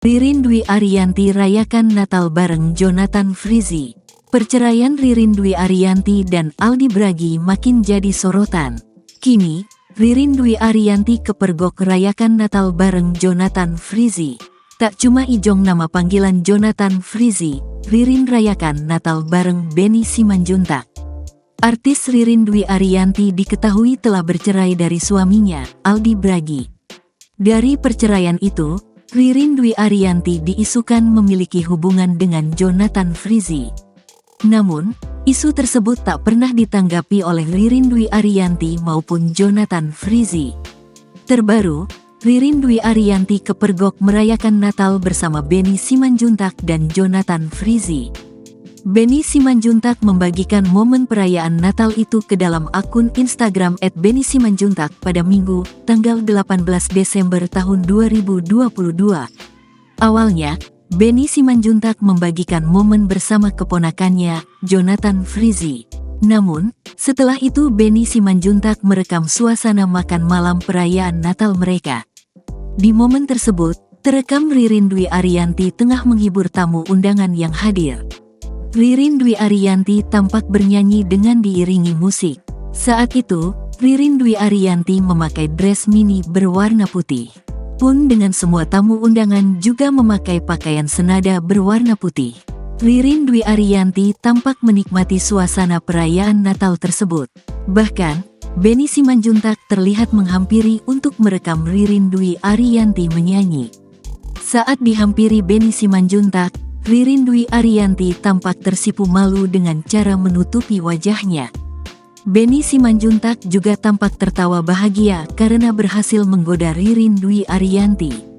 Ririn Dwi Ariyanti rayakan Natal bareng Jonathan Frizzy. Perceraian Ririn Dwi Ariyanti dan Aldi Bragi makin jadi sorotan. Kini, Ririn Dwi Ariyanti kepergok rayakan Natal bareng Jonathan Frizzy. Tak cuma ijong nama panggilan Jonathan Frizzy, Ririn rayakan Natal bareng Benny Simanjuntak. Artis Ririn Dwi Ariyanti diketahui telah bercerai dari suaminya, Aldi Bragi. Dari perceraian itu, Ririn Dwi Ariyanti diisukan memiliki hubungan dengan Jonathan Frizzy. Namun, isu tersebut tak pernah ditanggapi oleh Ririn Dwi Ariyanti maupun Jonathan Frizzy. Terbaru, Ririn Dwi Ariyanti kepergok merayakan Natal bersama Benny Simanjuntak dan Jonathan Frizzy. Benny Simanjuntak membagikan momen perayaan Natal itu ke dalam akun Instagram @bennysimanjuntak pada Minggu, tanggal 18 Desember tahun 2022. Awalnya, Benny Simanjuntak membagikan momen bersama keponakannya, Jonathan Frizzy. Namun, setelah itu Benny Simanjuntak merekam suasana makan malam perayaan Natal mereka. Di momen tersebut, terekam Ririn Dwi Ariyanti tengah menghibur tamu undangan yang hadir. Ririn Dwi Ariyanti tampak bernyanyi dengan diiringi musik. Saat itu, Ririn Dwi Ariyanti memakai dress mini berwarna putih. Pun dengan semua tamu undangan juga memakai pakaian senada berwarna putih. Ririn Dwi Ariyanti tampak menikmati suasana perayaan Natal tersebut. Bahkan, Benny Simanjuntak terlihat menghampiri untuk merekam Ririn Dwi Ariyanti menyanyi. Saat dihampiri Benny Simanjuntak, Ririn Dwi Ariyanti tampak tersipu malu dengan cara menutupi wajahnya. Benny Simanjuntak juga tampak tertawa bahagia karena berhasil menggoda Ririn Dwi Ariyanti.